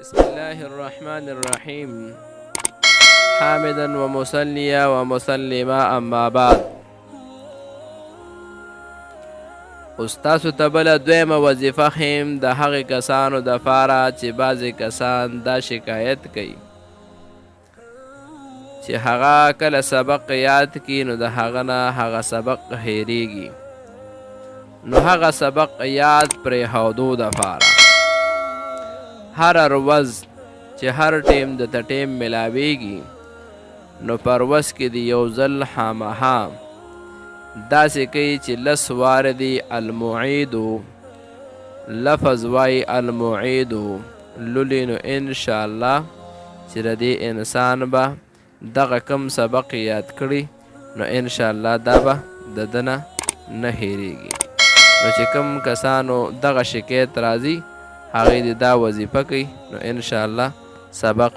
بسم الله الرحمن الرحيم حامدا ومصليا ومسلما اما بعد. استاسو ته بله دویمه وظیفه ښیم د هغې کسانو دپاره چې بعضې کسان دا شکایت کوي چې هغه کله سبق یاد کی نو د هغه نه هغه سبق هیریږي، نو هغه سبق یاد پرېښودو دپاره هر ورځ چې هر ټیم د ته ټیم ملاویږي نو پر ورځ کې د یو ځل خامخا داسې کوي چې لس واره دي المعیدو لفظ وای المعیدو لولي، نو انشاءالله چې د دې انسان به دغه کم سبق یاد کړي نو انشاءالله دا به د ده نه هیریږي. نو چې کم کسانو دغه شکایت راځي هغوی د دا وظیفه کوي نو انشاءالله سبق